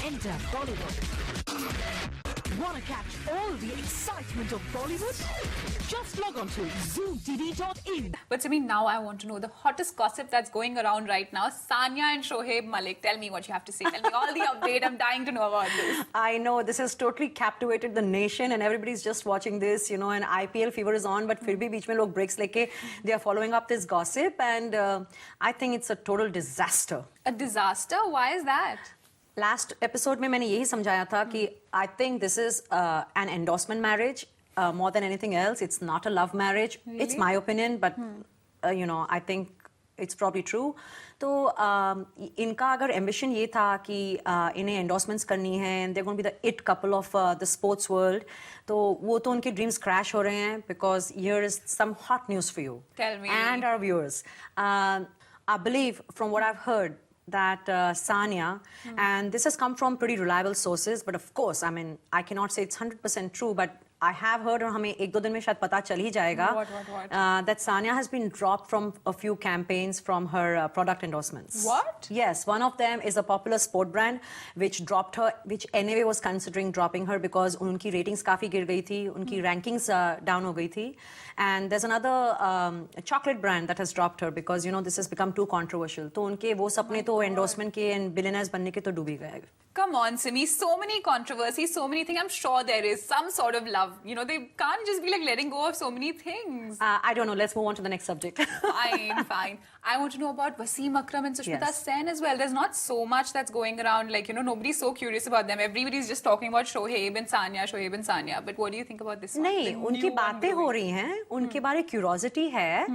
Enter Bollywood. Want to catch all the excitement of Bollywood? Just log on to zoomtv.in. But Simi, now I want to know the hottest gossip that's going around right now. Sanya and Shoaib Malik. Tell me what you have to say. Tell me all the update. I'm dying to know about this. I know this has totally captivated the nation and everybody's just watching this, you know, and IPL fever is on, but फिर भी बीच में लोग breaks लेके they are following up this gossip and I think it's a total disaster. A disaster? Why is that? Last episode में मैंने यही समझाया था कि I think this is an endorsement marriage more than anything else. It's not a love marriage. Really? It's my opinion, but you know, I think it's probably true. तो इनका अगर ambition ये था कि इन्हें endorsements करनी है and they're going to be the it couple of the sports world, तो वो तो उनके dreams crash हो रहे हैं because here is some hot news for you. Tell me. And our viewers. I believe from what I've heard that Sanya, and this has come from pretty reliable sources, but of course, I mean, I cannot say it's 100% true, but I have heard, और हमें एक दो दिन में शायद पता चल ही जाएगा, What? that Sanya has been dropped from a few campaigns from her product endorsements. What? Yes, one of them is a popular sport brand which dropped her, which anyway was considering dropping her because उनकी ratings काफी गिर गई थी, उनकी rankings down हो गई थी. And there's another chocolate brand that has dropped her because, you know, this has become too controversial. तो उनके वो सपने तो endorsement के and billionaires बनने के तो डूब ही गए. Come on, Simi. So many controversies, so many things. I'm sure there is some sort of love. You know, they can't just be like letting go of so many things. I don't know. Let's move on to the next subject. Fine. I want to know about Wasim Akram and Sushmita Yes. Sen as well. There's not so much that's going around. Like, you know, nobody's so curious about them. Everybody's just talking about Shoaib and Sanya. But what do you think about this one? नहीं, The उनकी new one बातें हो brewing? रही हैं, उनके बारे curiosity है,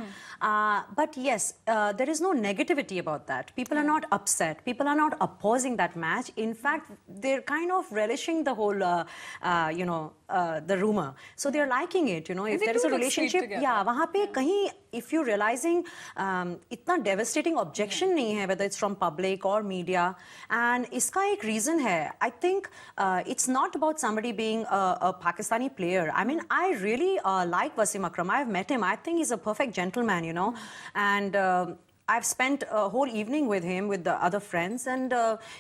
but yes, there is no negativity about that. People are not upset. People are not opposing that match. In fact, they're kind of relishing the whole, you know, the rumor. So they're liking it, you know. If they there is do a look sweet relationship, together. yeah, वहाँ पे कहीं, if you're realizing इतना devastating objection नहीं है, whether it's from public or media, and इसका एक reason है. I think it's not about somebody being a Pakistani player. I mean, I really like Wasim Akram. I've met him. I think he's a perfect gentleman, you know, and I've spent a whole evening with him, with the other friends, and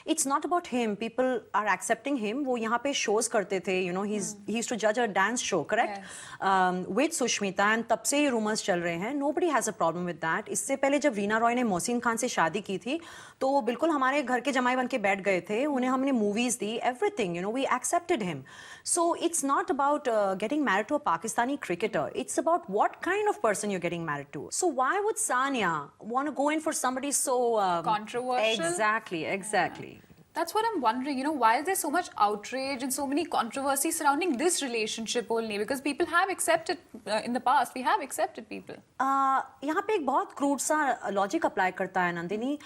it's not about him. People are accepting him. वो यहाँ पे shows करते थे, you know, he used to judge a dance show, correct? Yes. With Sushmita, and तब से ये rumors चल रहे हैं. Nobody has a problem with that. इससे पहले जब रीना रॉय ने मोहसिन खान से शादी की थी, तो वो बिल्कुल हमारे घर के जमाई बन के बैठ गए थे. उन्हें हमने movies the, everything, you know, we accepted him. So it's not about getting married to a Pakistani cricketer. It's about what kind of person you're getting married to. So why would Sanya want to go in for somebody so Controversial? Exactly. That's what I'm wondering, you know, why is there so much outrage and so many controversies surrounding this relationship only? Because people have accepted, in the past, we have accepted people. यहाँ पे एक बहुत crude सा logic apply करता है नंदिनी.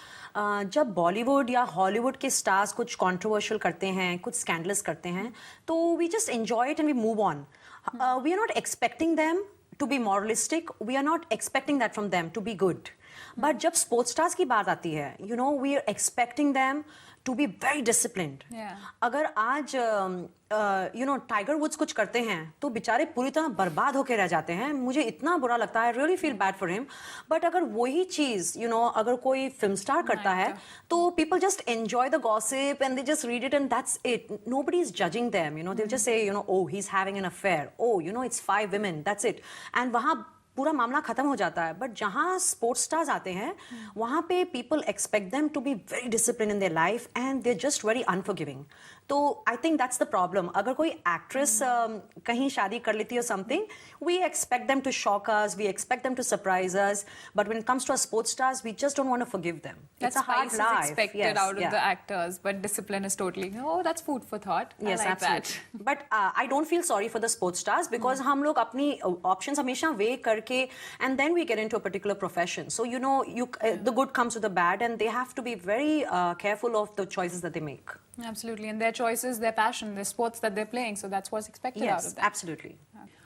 जब बॉलीवुड या Hollywood के स्टार्स कुछ कंट्रोवर्शियल करते हैं, कुछ स्कैंडलस करते हैं, तो we just enjoy it and we move on. We are not expecting them to be moralistic. We are not expecting that from them to be good. But जब sports stars की बात आती है, you know, we are expecting them to be very disciplined. अगर आज you know tiger woods कुछ करते हैं तो बेचारे पूरी तरह बर्बाद होके रह जाते हैं. मुझे इतना बुरा लगता है. Really feel bad for him. But अगर वही चीज, यू नो, अगर कोई फिल्म स्टार करता है तो people just enjoy the gossip and they just read it and that's it. Nobody is judging them, you know. They just say, you know, oh he is having an affair, oh you know it's 5 women, that's it. And वहाँ पूरा मामला खत्म हो जाता है. But जहाँ sports stars आते हैं, वहाँ पे people expect them to be very discipline in their life and they just very unforgiving. तो I think that's the problem. अगर कोई एक्ट्रेस कहीं शादी कर लेती है something, we expect them to shock us, we expect them to surprise us, but when it comes to a sports stars, we just don't want to forgive them. That's spice is expected out of the actors, but discipline is totally, oh, that's food for thought. Yes, I like absolutely. that. But I don't feel sorry for the sports stars because हम लोग अपनी options हमेशा weigh करके and then we get into a particular profession. So you know, the good comes with the bad, and they have to be very careful of the choices that they make. Absolutely, and their choices, their passion, their sports that they're playing, so that's what's expected out of them. Absolutely.